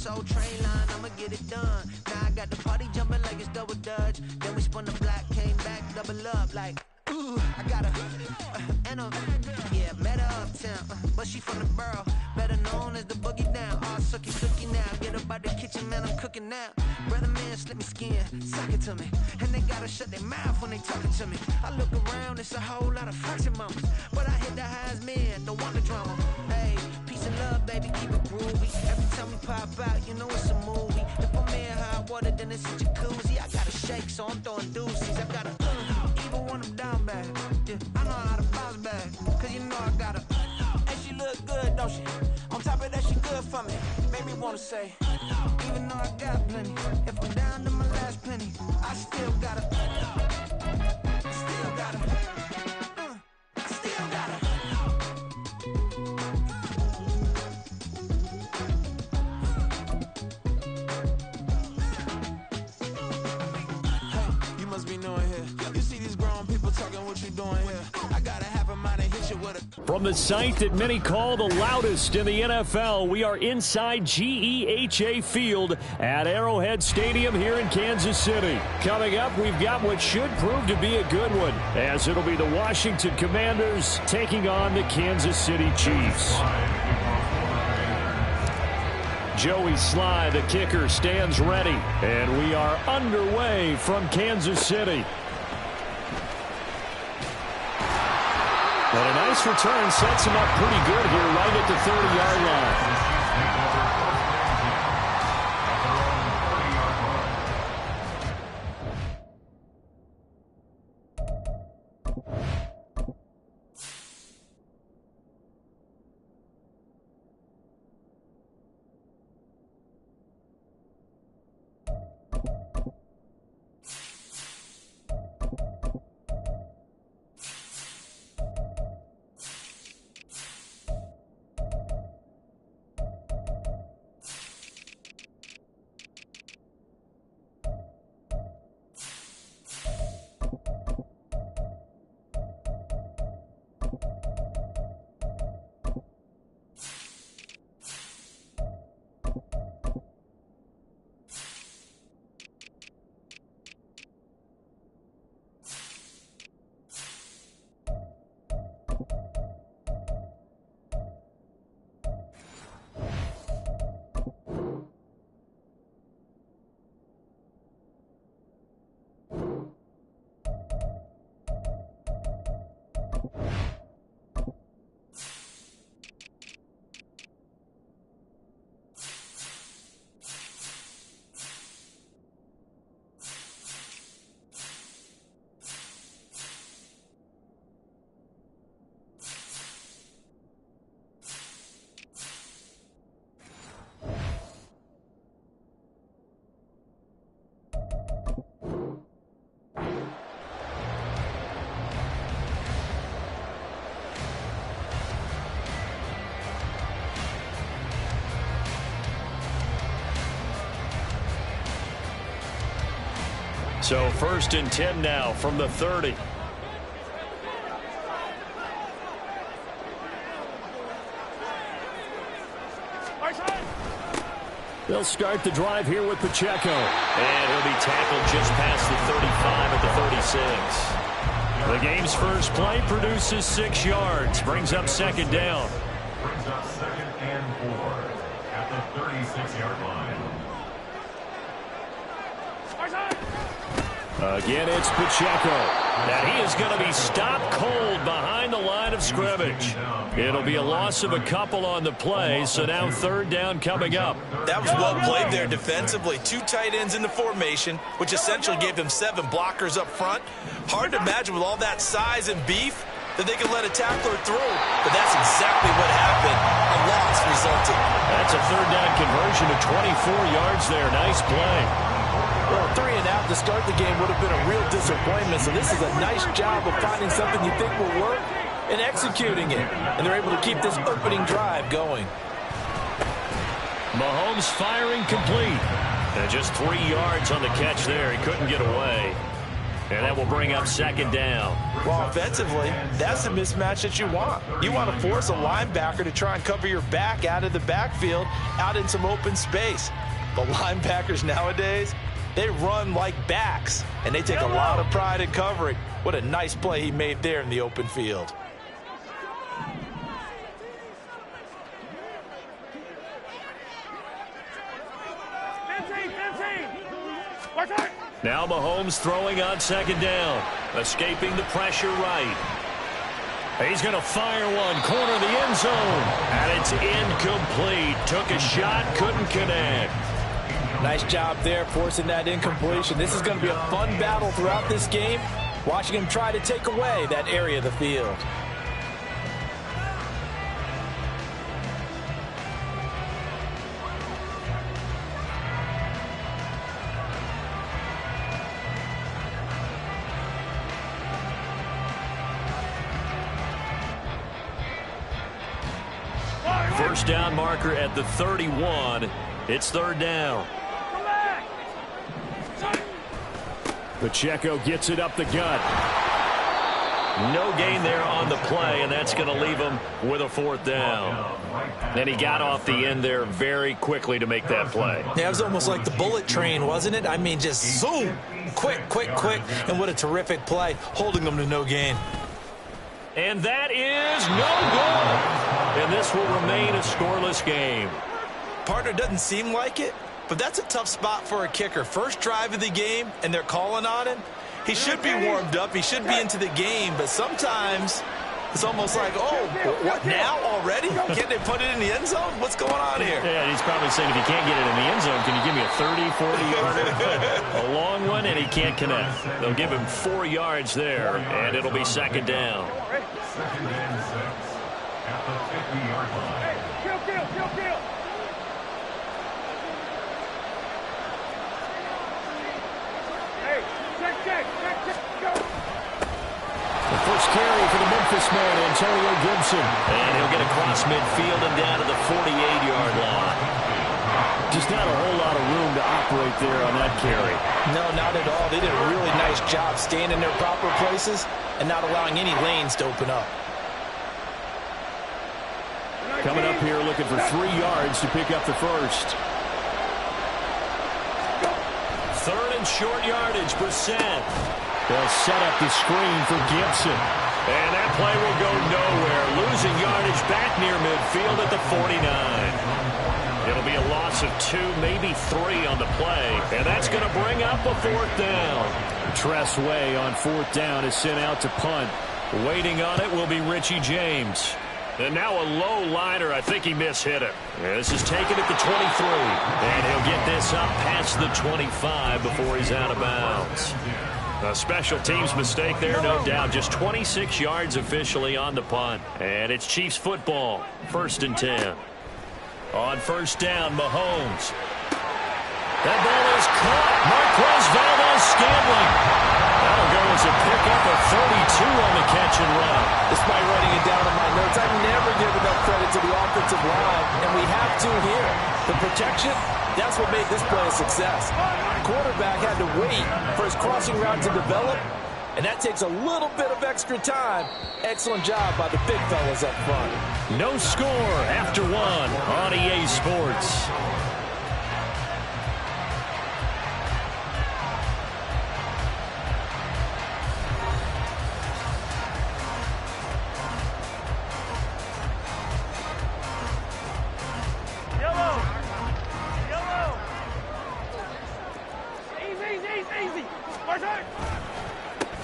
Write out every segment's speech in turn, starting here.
Soul Train line, I'ma get it done. Now I got the party jumping like it's double dutch. Then we spun the block, came back, double up like, ooh, I got a, and a, yeah, met her uptown, but she from the borough, better known as the boogie down. All sucky now, get up out the kitchen, man, I'm cooking now. Brother man, slip me skin, suck it to me, and they gotta shut their mouth when they talking to me. I look around, it's a whole lot of flexing mamas, but I hit the highs, man, don't want the drama. Hey, peace and love, baby, keep it groovy. Every time we pop out, you know it's a movie. If I'm in hot water, then it's a jacuzzi. I gotta shake, so I'm throwing deuces. I gotta even when I'm down bad. Yeah, I know how to bounce back, cause you know I gotta. And she look good, don't she? On top of that, she good for me. Made me wanna say, even though I got plenty, if I'm down to my last penny, I still gotta. Still gotta. I still gotta. Hey, you must be new in here. You see these grown people talking, what you doing here? I gotta have a mind to hit you with a. From the site that many call the loudest in the NFL, we are inside GEHA Field at Arrowhead Stadium here in Kansas City. Coming up, we've got what should prove to be a good one, as it'll be the Washington Commanders taking on the Kansas City Chiefs. Joey Sly, the kicker, stands ready, and we are underway from Kansas City. But a nice return sets him up pretty good here right at the 30-yard line. So 1st and 10 now from the 30. They'll start the drive here with Pacheco. And he'll be tackled just past the 35 at the 36. The game's first play produces 6 yards. Brings up 2nd down. Brings up 2nd and 4 at the 36-yard line. Again, it's Pacheco. And he is going to be stopped cold behind the line of scrimmage. It'll be a loss of a couple on the play, so now 3rd down coming up. That was well played there defensively. 2 tight ends in the formation, which essentially gave them 7 blockers up front. Hard to imagine with all that size and beef that they could let a tackler through. But that's exactly what happened. A loss resulted. That's a 3rd down conversion to 24 yards there. Nice play. Well, 3 and out to start the game would have been a real disappointment. So this is a nice job of finding something you think will work and executing it. And they're able to keep this opening drive going. Mahomes firing complete. And just 3 yards on the catch there. He couldn't get away. And that will bring up second down. Well, offensively, that's the mismatch that you want. You want to force a linebacker to try and cover your back out of the backfield, out in some open space. But linebackers nowadays, they run like backs, and they take a lot of pride in covering. What a nice play he made there in the open field. Now Mahomes throwing on second down. Escaping the pressure right. He's going to fire one. Corner of the end zone. And it's incomplete. Took a shot, couldn't connect. Nice job there forcing that incompletion. This is going to be a fun battle throughout this game. Watching him try to take away that area of the field. First down marker at the 31. It's third down. Pacheco gets it up the gut. No gain there on the play, and that's going to leave him with a fourth down. And he got off the end there very quickly to make that play. Yeah, it was almost like the bullet train, wasn't it? I mean, just zoom. Quick, quick, quick. And what a terrific play, holding them to no gain. And that is no good. And this will remain a scoreless game. Partner, doesn't seem like it, but that's a tough spot for a kicker. First drive of the game, and they're calling on him. He should be warmed up. He should be into the game, but sometimes it's almost like, oh, what now already? Can't they put it in the end zone? What's going on here? Yeah, he's probably saying if you can't get it in the end zone, can you give me a 30, 40-yarder? A long one, and he can't connect. They'll give him 4 yards there, and it'll be second down. Second and 6 at the 50-yard line. Kill. The first carry for the Memphis man, Antonio Gibson. And he'll get across midfield and down to the 48-yard line. Just not a whole lot of room to operate there on that carry. No, not at all. They did a really nice job staying in their proper places and not allowing any lanes to open up. Coming up here looking for 3 yards to pick up the first. Third and short yardage, Brissett. They'll set up the screen for Gibson. And that play will go nowhere. Losing yardage back near midfield at the 49. It'll be a loss of 2, maybe 3 on the play. And that's going to bring up a fourth down. Tress Way on fourth down is sent out to punt. Waiting on it will be Richie James. And now a low liner. I think he mishit it. This is taken at the 23. And he'll get this up past the 25 before he's out of bounds. A special teams mistake there, no doubt. Just 26 yards officially on the punt. And it's Chiefs football. First and 10. On first down, Mahomes. That ball is caught. Marquez Valdes-Scantling. That'll go as a pickup of 32 on the catch and run. Despite writing it down in my notes, I never give enough credit to the offensive line, and we have to here. The protection, that's what made this play a success. Quarterback had to wait for his crossing route to develop, and that takes a little bit of extra time. Excellent job by the big fellas up front. No score after 1 on EA Sports.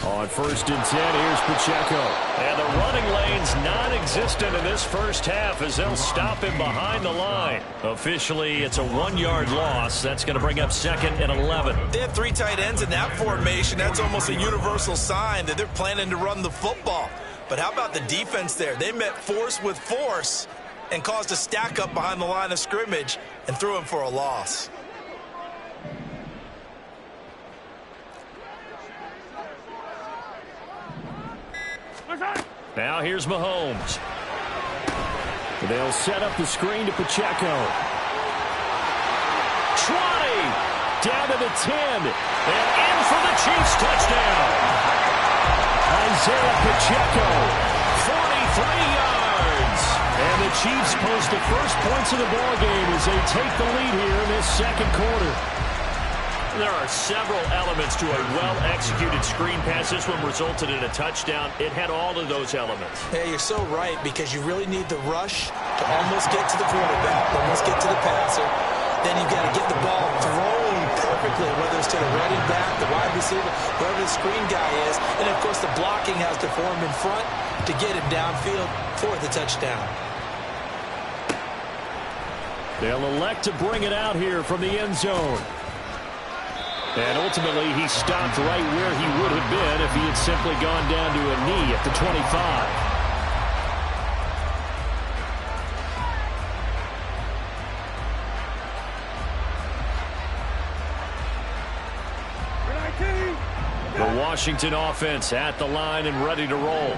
On first and 10, here's Pacheco. And the running lane's non-existent in this first half as they'll stop him behind the line. Officially, it's a 1-yard loss. That's going to bring up second and 11. They have 3 tight ends in that formation. That's almost a universal sign that they're planning to run the football. But how about the defense there? They met force with force and caused a stack up behind the line of scrimmage and threw him for a loss. Now here's Mahomes. They'll set up the screen to Pacheco. 20, down to the 10, and in for the Chiefs touchdown. Isaiah Pacheco, 43 yards. And the Chiefs post the first points of the ballgame as they take the lead here in this second quarter. There are several elements to a well-executed screen pass. This one resulted in a touchdown. It had all of those elements. Yeah, you're so right, because you really need the rush to almost get to the quarterback, almost get to the passer. Then you've got to get the ball thrown perfectly, whether it's to the running back, the wide receiver, whoever the screen guy is. And, of course, the blocking has to form in front to get him downfield for the touchdown. They'll elect to bring it out here from the end zone. And ultimately, he stopped right where he would have been if he had simply gone down to a knee at the 25. The Washington offense at the line and ready to roll.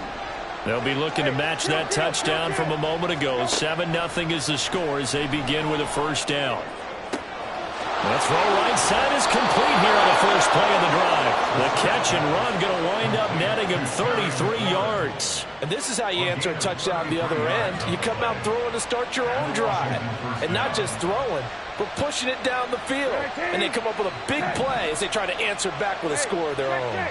They'll be looking to match that touchdown from a moment ago. 7-0 is the score as they begin with a first down. The throw right side is complete here on the first play of the drive. The catch and run going to wind up netting him 33 yards. And this is how you answer a touchdown the other end. You come out throwing to start your own drive. And not just throwing, but pushing it down the field. And they come up with a big play as they try to answer back with a score of their own.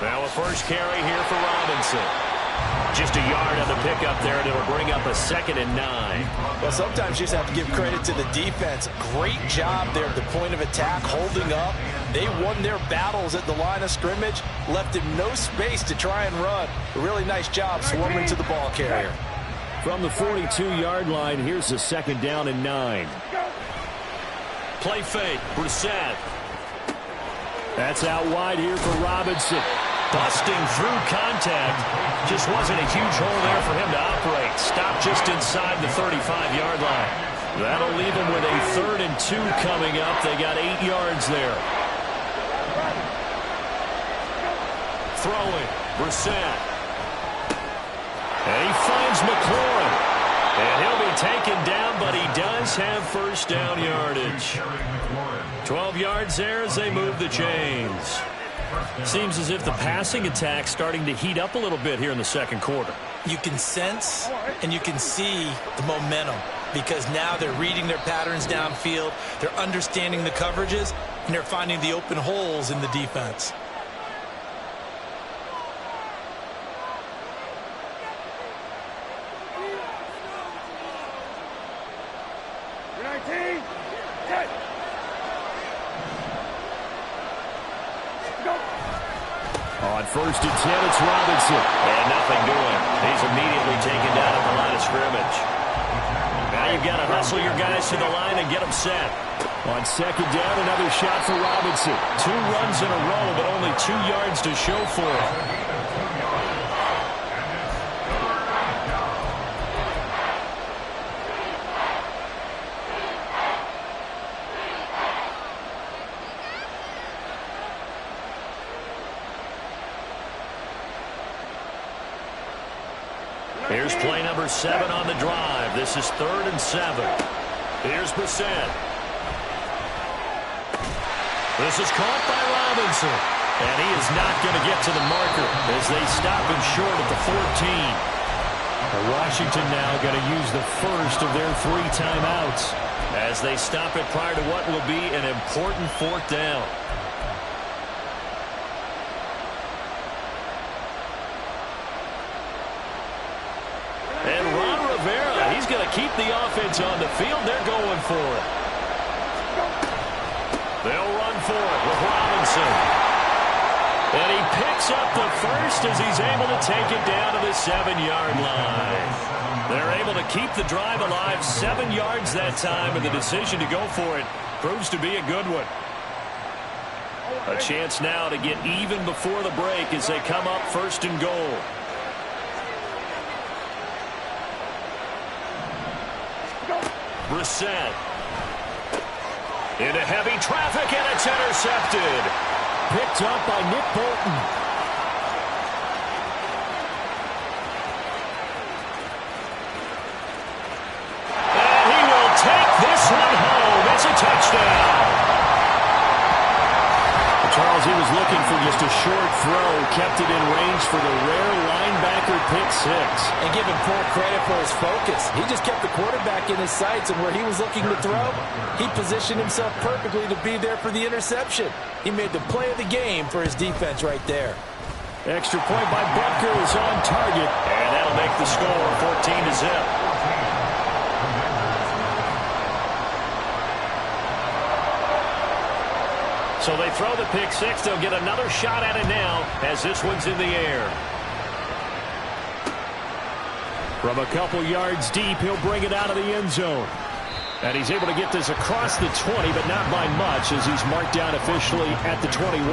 Now a first carry here for Robinson. Just a yard on the pickup there, and it'll bring up a 2nd and 9. Well, sometimes you just have to give credit to the defense. Great job there at the point of attack, holding up. They won their battles at the line of scrimmage, left him no space to try and run. A really nice job swarming to the ball carrier. From the 42-yard line, here's a 2nd down and 9. Play fake, Brissett. That's out wide here for Robinson. Busting through contact. Just wasn't a huge hole there for him to operate. Stopped just inside the 35-yard line. That'll leave him with a 3rd and 2 coming up. They got 8 yards there. Throwing, Brissett. And he finds McLaurin. And he'll be taken down, but he does have first down yardage. 12 yards there as they move the chains. Seems as if the passing attack's starting to heat up a little bit here in the second quarter. You can sense and you can see the momentum, because now they're reading their patterns downfield, they're understanding the coverages, and they're finding the open holes in the defense. On 1st and 10, it's Robinson. And nothing doing. He's immediately taken down at the line of scrimmage. Now you've got to hustle your guys to the line and get them set. On 2nd down, another shot for Robinson. 2 runs in a row, but only 2 yards to show for it. Here's play number 7 on the drive. This is 3rd and 7. Here's Brissett. This is caught by Robinson. And he is not going to get to the marker as they stop him short at the 14. Washington now going to use the first of their 3 timeouts as they stop it prior to what will be an important 4th down. And Ron Rivera, he's going to keep the offense on the field. They're going for it. They'll run for it with Robinson. And he picks up the first as he's able to take it down to the 7-yard line. They're able to keep the drive alive, 7 yards that time, and the decision to go for it proves to be a good one. A chance now to get even before the break as they come up 1st and goal. Brissett. Into heavy traffic, and it's intercepted. Picked up by Nick Bolton. just a short throw kept it in range for the rare linebacker pick six. And give him full credit for his focus. He just kept the quarterback in his sights, and where he was looking to throw, he positioned himself perfectly to be there for the interception. He made the play of the game for his defense right there. Extra point by Butker is on target. And that'll make the score 14-0. So they throw the pick six. They'll get another shot at it now as this one's in the air. From a couple yards deep, he'll bring it out of the end zone. And he's able to get this across the 20, but not by much, as he's marked down officially at the 21.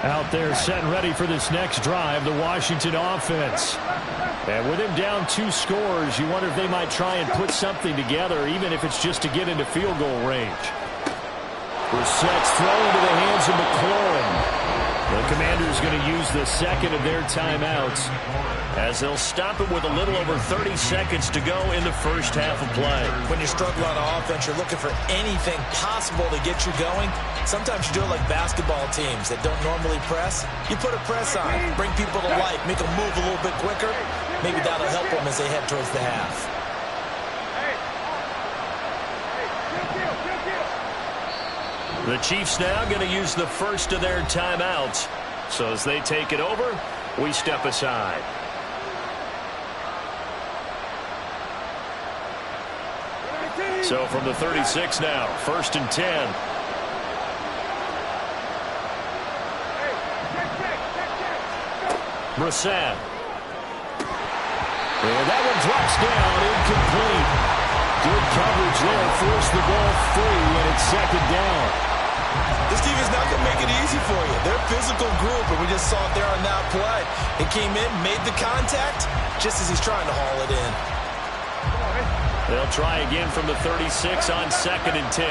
Out there set and ready for this next drive, the Washington offense. And with him down 2 scores, you wonder if they might try and put something together, even if it's just to get into field goal range. Brissett's thrown into the hands of McLaurin. The Commanders going to use the second of their timeouts, as they'll stop it with a little over 30 seconds to go in the first half of play. When you struggle on offense, you're looking for anything possible to get you going. Sometimes you do it like basketball teams that don't normally press. You put a press on, bring people to life, make them move a little bit quicker. Maybe that'll help them as they head towards the half. The Chiefs now going to use the first of their timeouts. So as they take it over, we step aside. So from the 36 now, 1st and 10. Brissett. And that one drops down, incomplete. Good coverage there, forced the ball free, and it's 2nd down. This defense not going to make it easy for you. They're a physical group, and we just saw it there on that play. He came in, made the contact, just as he's trying to haul it in. They'll try again from the 36 on 2nd and 10.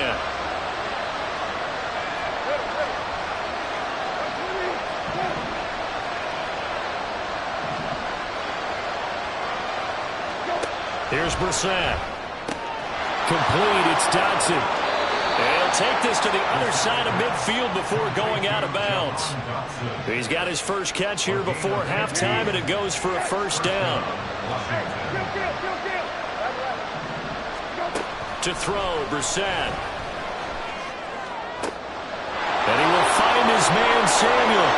Here's Brissett. Complete, it's Dodson. They'll take this to the other side of midfield before going out of bounds. He's got his first catch here before halftime, and it goes for a 1st down. To throw, Brissett. And he will find his man, Samuel.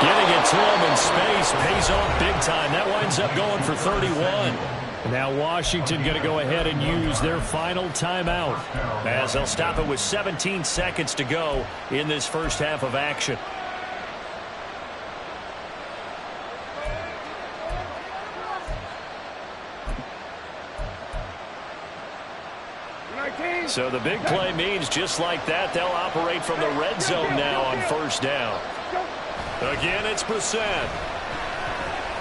Getting it to him in space pays off big time. That winds up going for 31. Now Washington going to go ahead and use their final timeout, as they'll stop it with 17 seconds to go in this first half of action. So the big play means just like that, they'll operate from the red zone now on 1st down. Again, it's Brissett.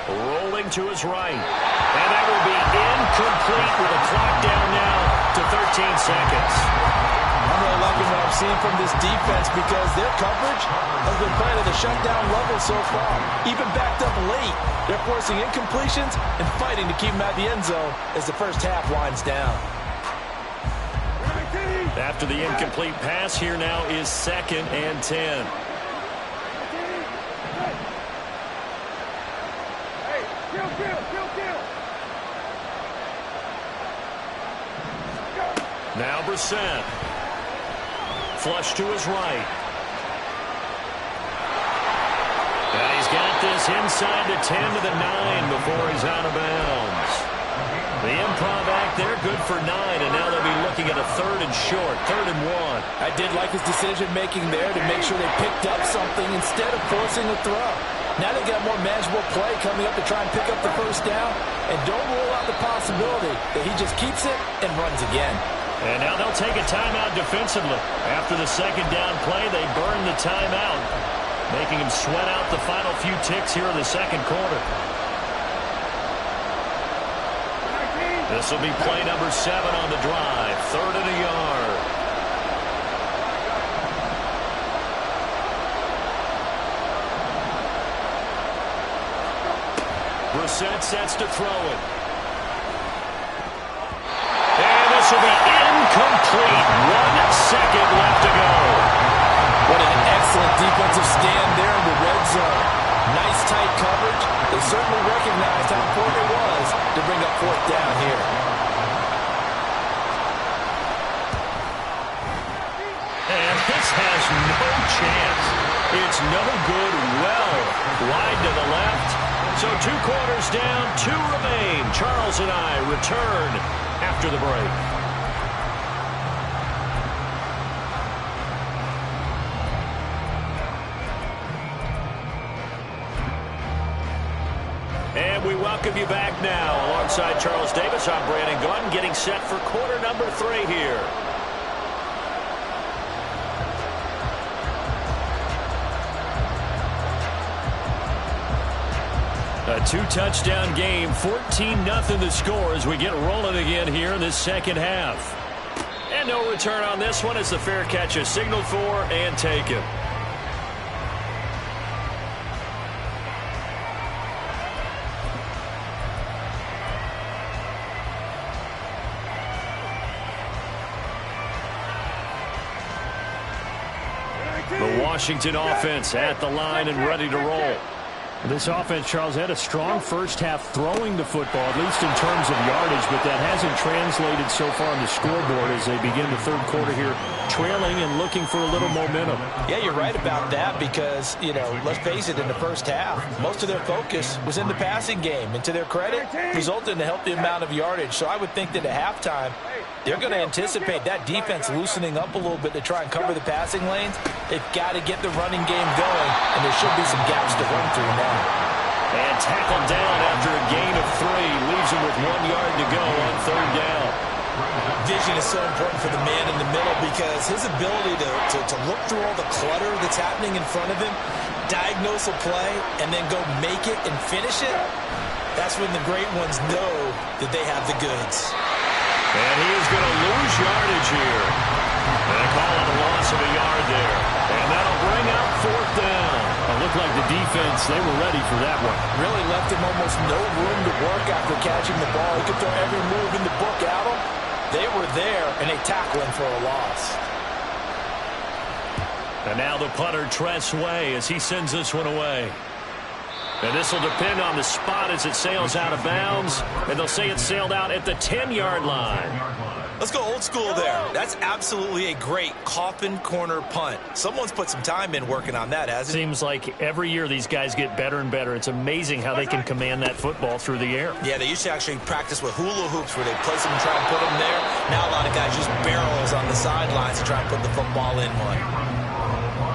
Rolling to his right. And that will be incomplete with a clock down now to 13 seconds. I'm really liking what I'm seeing from this defense because their coverage has been playing at a shutdown level so far. Even backed up late, they're forcing incompletions and fighting to keep them out of the end zone as the first half winds down. After the incomplete pass, here now is 2nd and 10. Now Brissett. Flush to his right. And he's got this inside the 10 to the 9 before he's out of bounds. The improv act there, good for 9, and now they'll be looking at a 3rd and short, 3rd and 1. I did like his decision-making there to make sure they picked up something instead of forcing a throw. Now they got more manageable play coming up to try and pick up the 1st down, and don't rule out the possibility that he just keeps it and runs again. And now they'll take a timeout defensively. After the 2nd down play, they burn the timeout, making him sweat out the final few ticks here in the 2nd quarter. This will be play number 7 on the drive. 3rd and a yard. Brissett sets to throw it. And this will be incomplete. 1 second left to go. What an excellent defensive stand there in the red zone. Nice tight coverage. They certainly recognized how important it was to bring up 4th down here. And this has no chance. It's no good. Well, wide to the left. So 2 quarters down, 2 remain. Charles and I return after the break. And we welcome you back now. Alongside Charles Davis, I'm Brandon Gaudin, getting set for quarter number 3 here. A 2-touchdown game, 14-0 the score as we get rolling again here in this second half. And no return on this one as the fair catch is signaled for and taken. The Washington offense at the line and ready to roll. This offense, Charles, had a strong first half throwing the football, at least in terms of yardage, but that hasn't translated so far on the scoreboard as they begin the third quarter here, trailing and looking for a little momentum. Yeah, you're right about that because, let's face it, in the first half, most of their focus was in the passing game. And to their credit, resulted in a healthy amount of yardage. So I would think that at halftime, they're going to anticipate that defense loosening up a little bit to try and cover the passing lanes. They've got to get the running game going, and there should be some gaps to run through now. And tackled down after a gain of 3. Leaves him with 1 yard to go on 3rd down. Vision is so important for the man in the middle because his ability to look through all the clutter that's happening in front of him, diagnose a play, and then go make it and finish it, that's when the great ones know that they have the goods. And he is going to lose yardage here. And they call it a loss of a yard there. And that'll bring up 4th down. It looked like the defense, they were ready for that one. Really left him almost no room to work after catching the ball. He could throw every move in the book at him. They were there, and they tackle him for a loss. And now the punter, Tress Way, as he sends this one away. And this will depend on the spot as it sails out of bounds. And they'll say it sailed out at the 10-yard line. Let's go old school there. That's absolutely a great coffin corner punt. Someone's put some time in working on that, hasn't it? Seems like every year these guys get better and better. It's amazing how they can command that football through the air. Yeah, they used to actually practice with hula hoops where they place them and try and put them there. Now a lot of guys use barrels on the sidelines to try and put the football in one.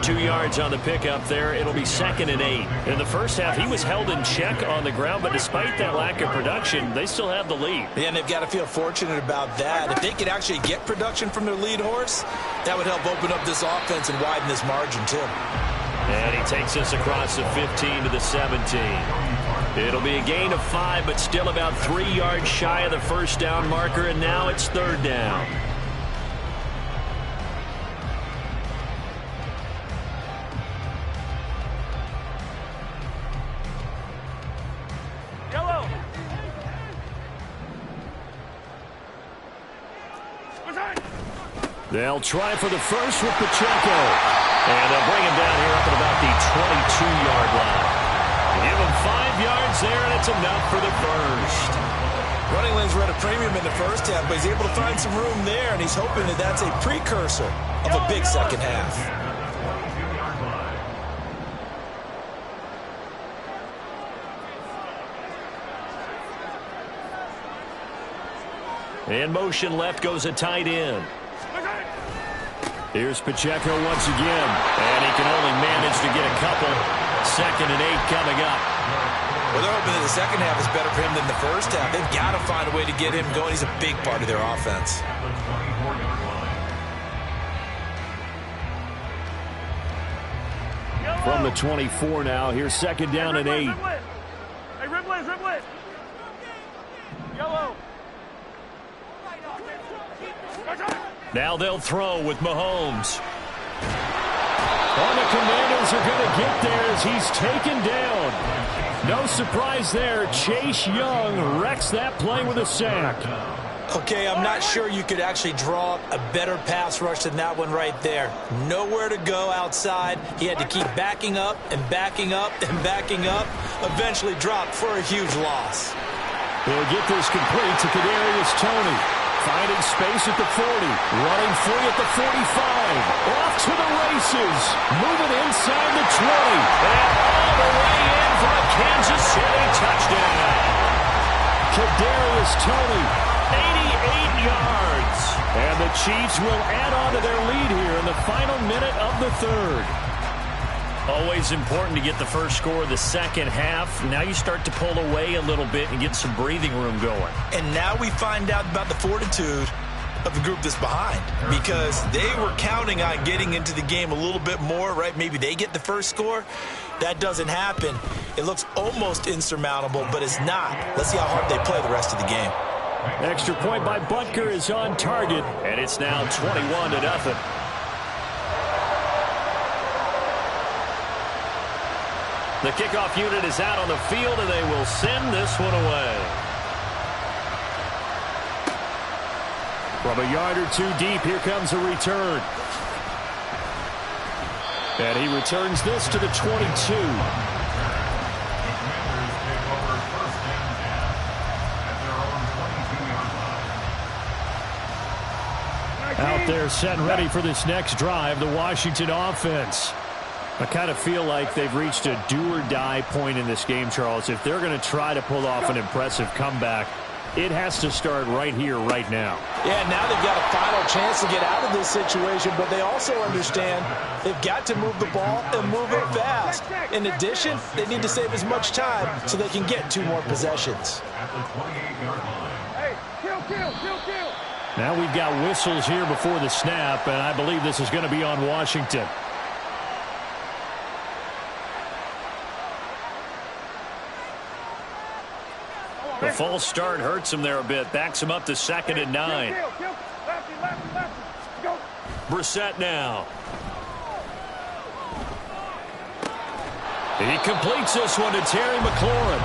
2 yards on the pickup there. It'll be 2nd and 8. In the first half, he was held in check on the ground, but despite that lack of production, they still have the lead. Yeah, and they've got to feel fortunate about that. If they could actually get production from their lead horse, that would help open up this offense and widen this margin, too. And he takes us across the 15 to the 17. It'll be a gain of 5, but still about 3 yards shy of the first down marker, and now it's 3rd down. They'll try for the first with Pacheco. And they'll bring him down here up at about the 22-yard line. Give him 5 yards there, and it's enough for the first. Running lanes were at a premium in the first half, but he's able to find some room there, and he's hoping that that's a precursor of a big second half. In motion left goes a tight end. Here's Pacheco once again. And he can only manage to get a couple. 2nd and 8 coming up. Well, they're hoping that the second half is better for him than the first half. They've got to find a way to get him going. He's a big part of their offense. From the 24 now, here's 2nd down and 8. Hey, Ripley. Yellow. Now they'll throw with Mahomes. And the Commanders are going to get there as he's taken down. No surprise there. Chase Young wrecks that play with a sack. Okay, I'm not sure you could actually draw a better pass rush than that one right there. Nowhere to go outside. He had to keep backing up and backing up and backing up. Eventually dropped for a huge loss. He'll get this complete to Kadarius Toney. Finding space at the 40. Running free at the 45. Off to the races. Moving inside the 20. And all the way in for a Kansas City touchdown. Kadarius Toney, 88 yards. And the Chiefs will add on to their lead here in the final minute of the third. Always important to get the first score of the second half. Now you start to pull away a little bit and get some breathing room going. And now we find out about the fortitude of the group that's behind, because they were counting on getting into the game a little bit more, right? Maybe they get the first score. That doesn't happen. It looks almost insurmountable, but it's not. Let's see how hard they play the rest of the game. Extra point by Butker is on target. And it's now 21-0. The kickoff unit is out on the field, and they will send this one away. From a yard or two deep, here comes a return. And he returns this to the 22. Out there set and ready for this next drive, the Washington offense. I kind of feel like they've reached a do-or-die point in this game, Charles. If they're going to try to pull off an impressive comeback, it has to start right here, right now. Yeah, now they've got a final chance to get out of this situation, but they also understand they've got to move the ball and move it fast. In addition, they need to save as much time so they can get 2 more possessions. Hey, kill. Now we've got whistles here before the snap, and I believe this is going to be on Washington. The false start hurts him there a bit. Backs him up to 2nd and 9. Lefty. Go. Brissett now. He completes this one to Terry McLaurin.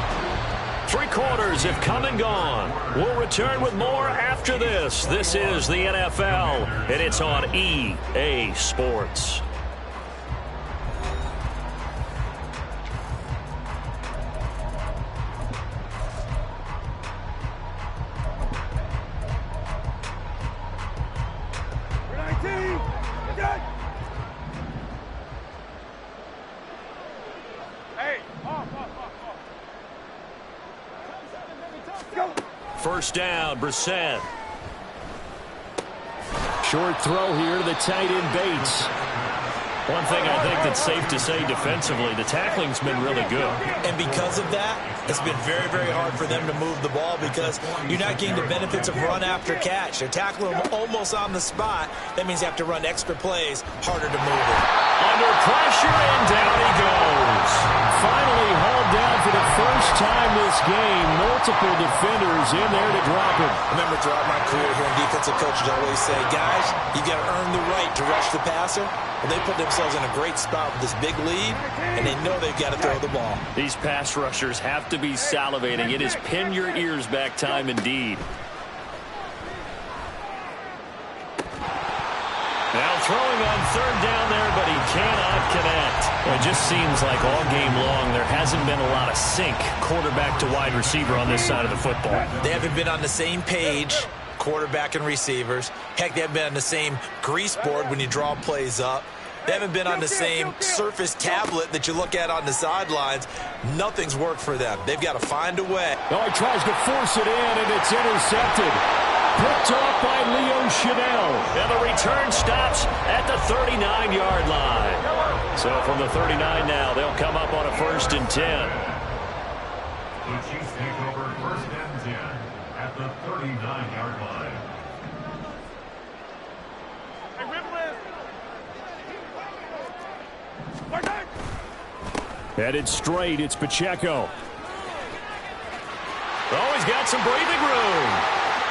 3 quarters have come and gone. We'll return with more after this. This is the NFL, and it's on EA Sports. First down, Brissett. Short throw here to the tight end Bates. One thing I think that's safe to say defensively, the tackling's been really good. And because of that, it's been very, very hard for them to move the ball because you're not getting the benefits of run after catch. They're tackling them almost on the spot. That means you have to run extra plays, harder to move it. Under pressure, and down he goes. Finally hauled down for the first time this game. Multiple defenders in there to drop him. I remember throughout my career here, defensive coaches always say, guys, you got to earn the right to rush the passer. Well, they put themselves in a great spot with this big lead, and they know they've got to throw the ball. These pass rushers have to be salivating. It is pin your ears back time indeed. Now throwing on 3rd down there, but he cannot connect. It just seems like all game long there hasn't been a lot of sync quarterback to wide receiver on this side of the football. They haven't been on the same page, quarterback and receivers. Heck, they haven't been on the same grease board when you draw plays up. They haven't been on the same surface tablet that you look at on the sidelines. Nothing's worked for them. They've got to find a way. Oh, he tries to force it in, and it's intercepted. Picked off by Leo Chanel. And the return stops at the 39-yard line. So from the 39 now, they'll come up on a 1st and 10. The Chiefs take over 1st and 10 at the 39-yard line. Headed straight, it's Pacheco. Oh, he's got some breathing room.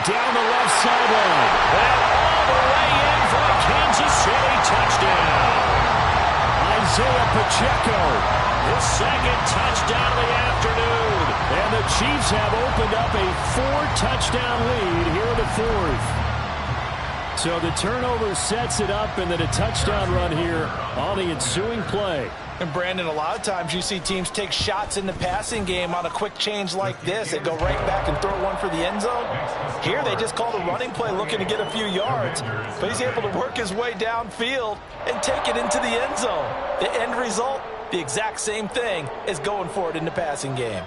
Down the left sideline. And all the way in for a Kansas City touchdown. Isaiah Pacheco His second touchdown of the afternoon. And the Chiefs have opened up a 4-touchdown lead here in the fourth. So the turnover sets it up, and then a touchdown run here on the ensuing play. And Brandon, a lot of times you see teams take shots in the passing game on a quick change like this. They go right back and throw one for the end zone. Here they just call the running play looking to get a few yards. But he's able to work his way downfield and take it into the end zone. The end result, the exact same thing as going for it in the passing game.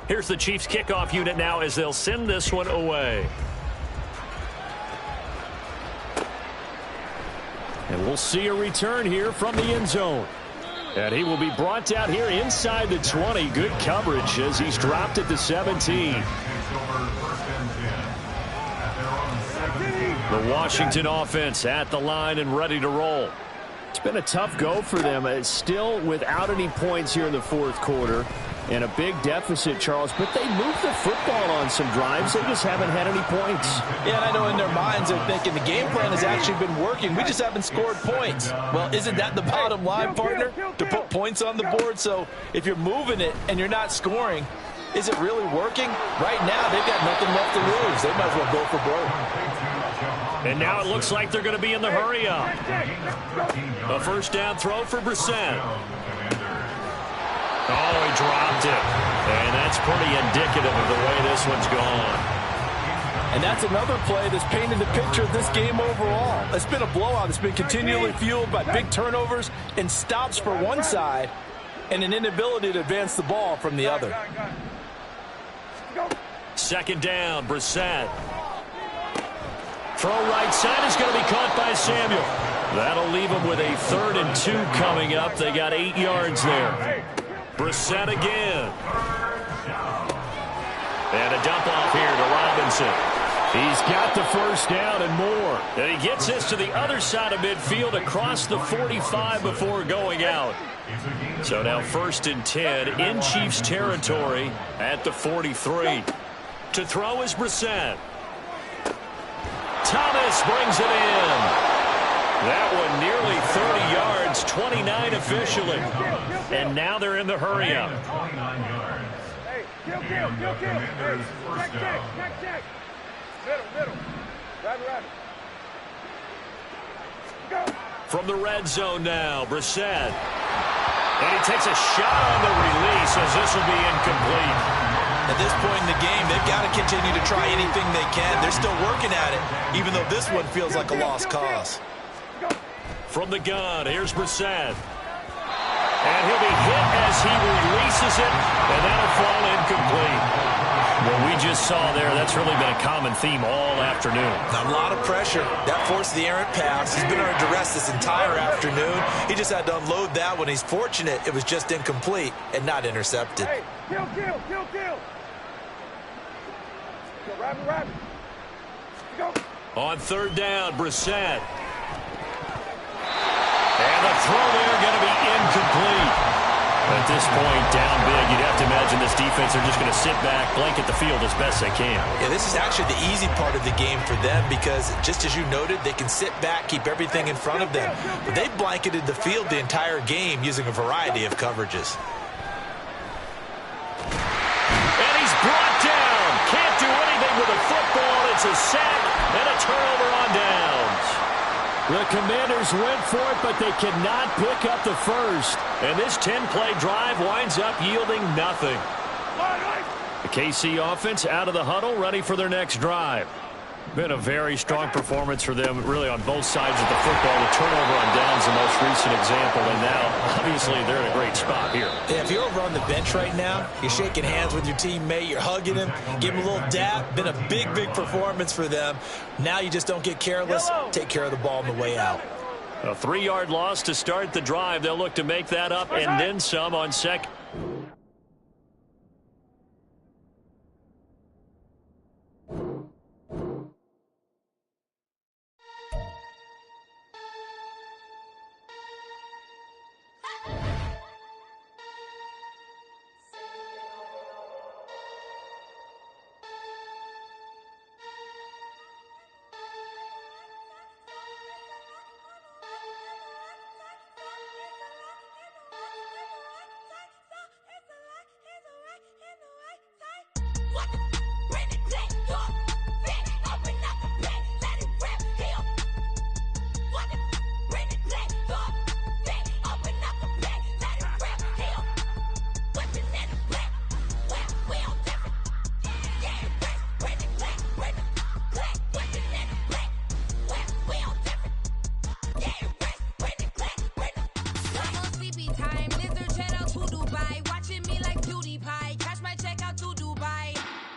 Here's the Chiefs kickoff unit now as they'll send this one away. And we'll see a return here from the end zone. And he will be brought down here inside the 20. Good coverage as he's dropped at the 17. The Washington offense at the line and ready to roll. It's been a tough go for them. It's still without any points here in the fourth quarter. And a big deficit, Charles, but they moved the football on some drives. They just haven't had any points. Yeah, and I know in their minds they're thinking the game plan has actually been working. We just haven't scored points. Well, isn't that the bottom line, partner? To put points on the board. So if you're moving it and you're not scoring, is it really working? Right now, they've got nothing left to lose. They might as well go for broke. And now it looks like they're going to be in the hurry-up. A first down throw for Brissett. Oh, he dropped it. And that's pretty indicative of the way this one's gone. And that's another play that's painted the picture of this game overall. It's been a blowout. It's been continually fueled by big turnovers and stops for one side and an inability to advance the ball from the other. Second down, Brissett. Throw right side is going to be caught by Samuel. That'll leave them with a 3rd and 2 coming up. They got 8 yards there. Brissett again. And a dump off here to Robinson. He's got the first down and more. And he gets this to the other side of midfield across the 45 before going out. So now 1st and 10 in Chiefs territory at the 43. To throw is Brissett. Thomas brings it in. That one nearly 30 yards, 29 officially. And now they're in the hurry-up. Hey, kill. Hey, check. Middle. Rabbit. Go. From the red zone now, Brissett. And he takes a shot on the release as this will be incomplete. At this point in the game, they've got to continue to try anything they can. They're still working at it, even though this one feels like a lost cause. From the gun, here's Brissett. And he'll be hit as he releases it, and that'll fall incomplete. What we just saw there, that's really been a common theme all afternoon. A lot of pressure. That forced the errant pass. He's been under duress this entire afternoon. He just had to unload that one. He's fortunate it was just incomplete and not intercepted. Hey, kill. Rabbit. Go. On 3rd down, Brissett. And the throw there going to be incomplete. At this point, down big, you'd have to imagine this defense are just going to sit back, blanket the field as best they can. Yeah, this is actually the easy part of the game for them because, just as you noted, they can sit back, keep everything in front of them. But they've blanketed the field the entire game using a variety of coverages. And he's brought down. Can't do anything with the football. It's a sack and a turnover on downs. The Commanders went for it, but they cannot pick up the first. And this 10-play drive winds up yielding nothing. The KC offense out of the huddle, ready for their next drive. Been a very strong performance for them, really, on both sides of the football. The turnover on downs, the most recent example, and now, obviously, they're in a great spot here. Yeah, if you're over on the bench right now, you're shaking hands with your teammate, you're hugging him, give him a little dap. Been a big performance for them. Now you just don't get careless. Take care of the ball on the way out. A 3-yard loss to start the drive. They'll look to make that up and then some on second.